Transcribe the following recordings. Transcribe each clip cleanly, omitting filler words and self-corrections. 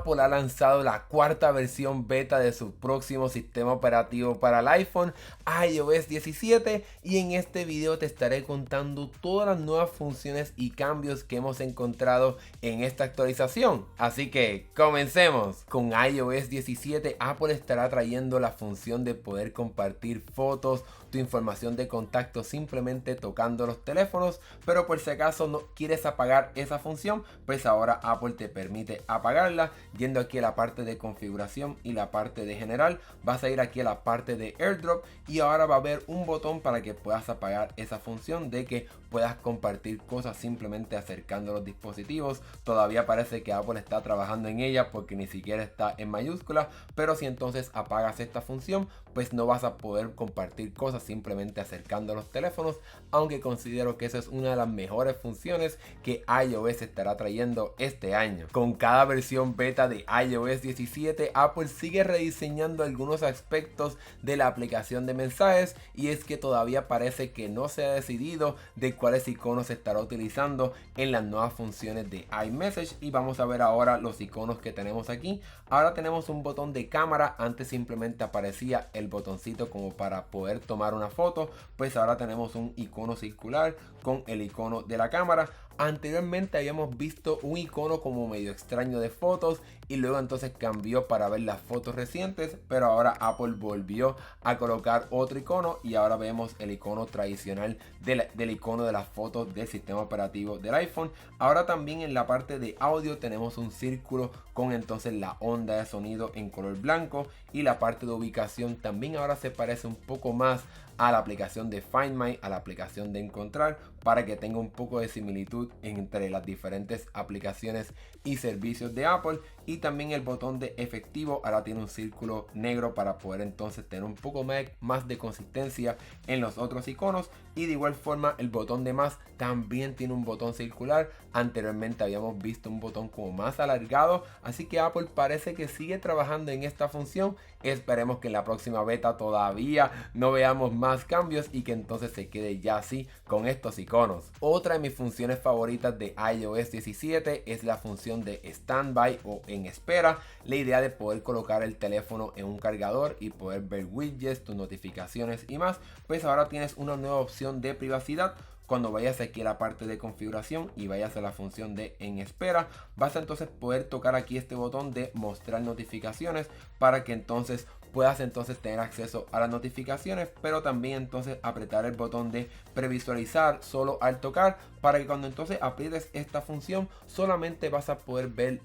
Apple ha lanzado la cuarta versión beta de su próximo sistema operativo para el iPhone, iOS 17, y en este video te estaré contando todas las nuevas funciones y cambios que hemos encontrado en esta actualización. Así que comencemos. Con iOS 17, Apple estará trayendo la función de poder compartir fotos, tu información de contacto simplemente tocando los teléfonos, pero por si acaso no quieres apagar esa función, pues ahora Apple te permite apagarla. Yendo aquí a la parte de configuración y la parte de general, vas a ir aquí a la parte de AirDrop y ahora va a haber un botón para que puedas apagar esa función de que puedas compartir cosas simplemente acercando los dispositivos. Todavía parece que Apple está trabajando en ella porque ni siquiera está en mayúscula, pero si entonces apagas esta función, pues no vas a poder compartir cosas simplemente acercando los teléfonos, aunque considero que esa es una de las mejores funciones que iOS estará trayendo este año. Con cada versión beta de iOS 17, Apple sigue rediseñando algunos aspectos de la aplicación de mensajes, y es que todavía parece que no se ha decidido de cuáles iconos se estará utilizando en las nuevas funciones de iMessage, y vamos a ver ahora los iconos que tenemos aquí. Ahora tenemos un botón de cámara. Antes simplemente aparecía el botoncito como para poder tomar una foto, pues ahora tenemos un icono circular con el icono de la cámara. Anteriormente habíamos visto un icono como medio extraño de fotos y luego entonces cambió para ver las fotos recientes, pero ahora Apple volvió a colocar otro icono y ahora vemos el icono tradicional del icono de las fotos del sistema operativo del iPhone. Ahora también en la parte de audio tenemos un círculo con entonces la onda de sonido en color blanco, y la parte de ubicación también ahora se parece un poco más a la aplicación de Find My, a la aplicación de encontrar, para que tenga un poco de similitud entre las diferentes aplicaciones y servicios de Apple. Y también el botón de efectivo ahora tiene un círculo negro para poder entonces tener un poco más de consistencia en los otros iconos. Y de igual forma el botón de más también tiene un botón circular. Anteriormente habíamos visto un botón como más alargado, así que Apple parece que sigue trabajando en esta función. Esperemos que en la próxima beta todavía no veamos más cambios y que entonces se quede ya así con estos iconos. Otra de mis funciones favoritas de iOS 17 es la función de Standby o en espera. La idea de poder colocar el teléfono en un cargador y poder ver widgets, tus notificaciones y más, pues ahora tienes una nueva opción de privacidad. Cuando vayas aquí a la parte de configuración y vayas a la función de en espera, vas a entonces poder tocar aquí este botón de mostrar notificaciones para que entonces puedas entonces tener acceso a las notificaciones, pero también entonces apretar el botón de previsualizar solo al tocar, para que cuando entonces aprietes esta función solamente vas a poder ver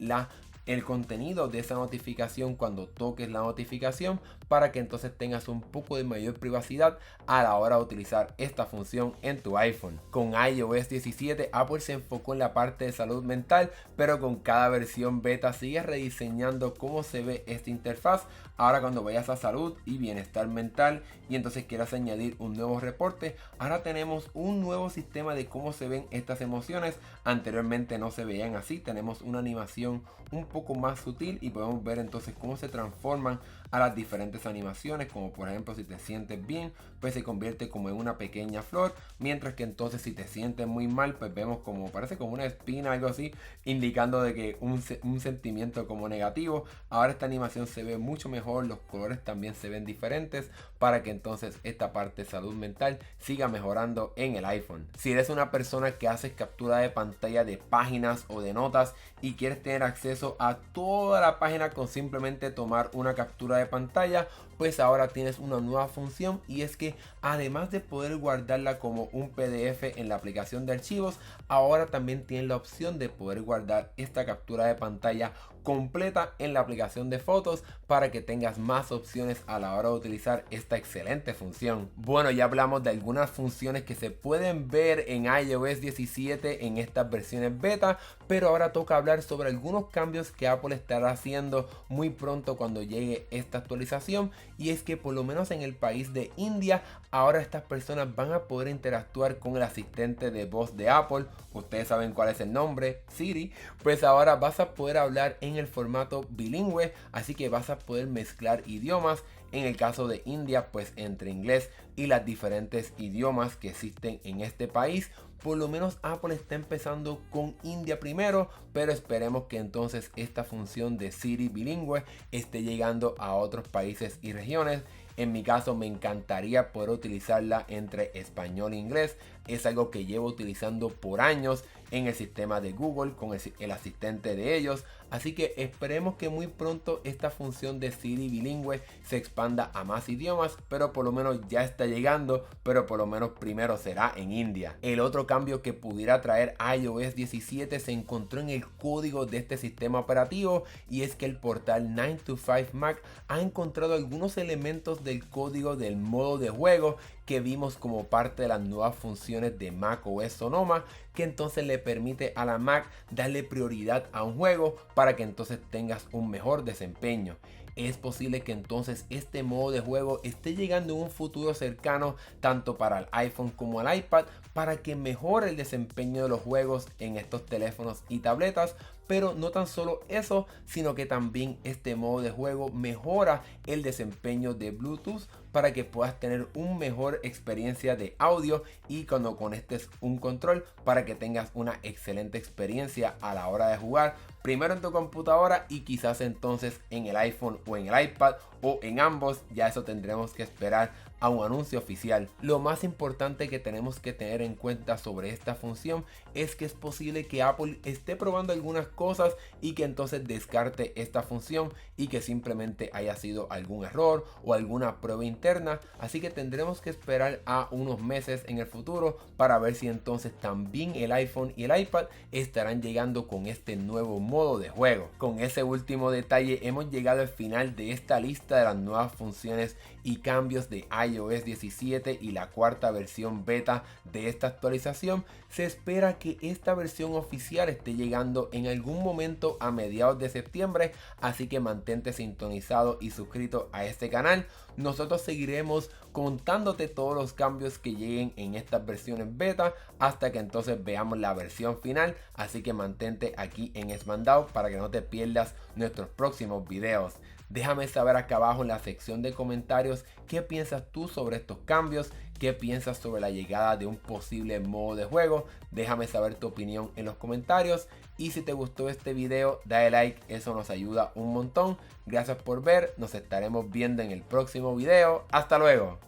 el contenido de esa notificación cuando toques la notificación, para que entonces tengas un poco de mayor privacidad a la hora de utilizar esta función en tu iPhone. Con iOS 17, Apple se enfocó en la parte de salud mental, pero con cada versión beta sigue rediseñando cómo se ve esta interfaz. Ahora cuando vayas a salud y bienestar mental y entonces quieras añadir un nuevo reporte, ahora tenemos un nuevo sistema de cómo se ven estas emociones. Anteriormente no se veían así. Tenemos una animación un poco más sutil y podemos ver entonces cómo se transforman a las diferentes animaciones, como por ejemplo si te sientes bien, pues se convierte como en una pequeña flor, mientras que entonces si te sientes muy mal, pues vemos como parece como una espina, algo así, indicando de que un sentimiento como negativo. Ahora esta animación se ve mucho mejor, los colores también se ven diferentes, para que entonces esta parte de salud mental siga mejorando en el iPhone. Si eres una persona que haces captura de pantalla de páginas o de notas y quieres tener acceso a toda la página con simplemente tomar una captura de pantalla, pues ahora tienes una nueva función, y es que además de poder guardarla como un PDF en la aplicación de archivos, ahora también tienes la opción de poder guardar esta captura de pantalla completa en la aplicación de fotos, para que tengas más opciones a la hora de utilizar esta excelente función. Bueno, ya hablamos de algunas funciones que se pueden ver en iOS 17 en estas versiones beta, pero ahora toca hablar sobre algunos cambios que Apple estará haciendo muy pronto cuando llegue esta actualización. Y es que por lo menos en el país de India, ahora estas personas van a poder interactuar con el asistente de voz de Apple. Ustedes saben cuál es el nombre, Siri. Pues ahora vas a poder hablar en el formato bilingüe, así que vas a poder mezclar idiomas. En el caso de India, pues entre inglés y las diferentes idiomas que existen en este país. Por lo menos Apple está empezando con India primero, pero esperemos que entonces esta función de Siri bilingüe esté llegando a otros países y regiones. En mi caso me encantaría poder utilizarla entre español e inglés. Es algo que llevo utilizando por años en el sistema de Google con el asistente de ellos. Así que esperemos que muy pronto esta función de Siri bilingüe se expanda a más idiomas, pero por lo menos ya está llegando, pero por lo menos primero será en India. El otro cambio que pudiera traer iOS 17 se encontró en el código de este sistema operativo, y es que el portal 9to5Mac ha encontrado algunos elementos del código del modo de juego que vimos como parte de las nuevas funciones de macOS Sonoma, que entonces le permite a la Mac darle prioridad a un juego para que entonces tengas un mejor desempeño. Es posible que entonces este modo de juego esté llegando en un futuro cercano tanto para el iPhone como el iPad, para que mejore el desempeño de los juegos en estos teléfonos y tabletas. Pero no tan solo eso, sino que también este modo de juego mejora el desempeño de Bluetooth para que puedas tener una mejor experiencia de audio, y cuando conectes un control para que tengas una excelente experiencia a la hora de jugar, primero en tu computadora y quizás entonces en el iPhone o en el iPad o en ambos. Ya eso tendremos que esperar a un anuncio oficial. Lo más importante que tenemos que tener en cuenta sobre esta función es que es posible que Apple esté probando algunas cosas y que entonces descarte esta función y que simplemente haya sido algún error o alguna prueba interna. Así que tendremos que esperar a unos meses en el futuro para ver si entonces también el iPhone y el iPad estarán llegando con este nuevo modo de juego. Con ese último detalle hemos llegado al final de esta lista de las nuevas funciones y cambios de iOS 17 y la cuarta versión beta de esta actualización. Se espera que esta versión oficial esté llegando en algún momento a mediados de septiembre, así que mantente sintonizado y suscrito a este canal. Nosotros seguiremos contándote todos los cambios que lleguen en estas versiones beta hasta que entonces veamos la versión final, así que mantente aquí en Smandao para que no te pierdas nuestros próximos videos. Déjame saber acá abajo en la sección de comentarios qué piensas tú sobre estos cambios, qué piensas sobre la llegada de un posible modo de juego. Déjame saber tu opinión en los comentarios, y si te gustó este video dale like, eso nos ayuda un montón. Gracias por ver, nos estaremos viendo en el próximo video. Hasta luego.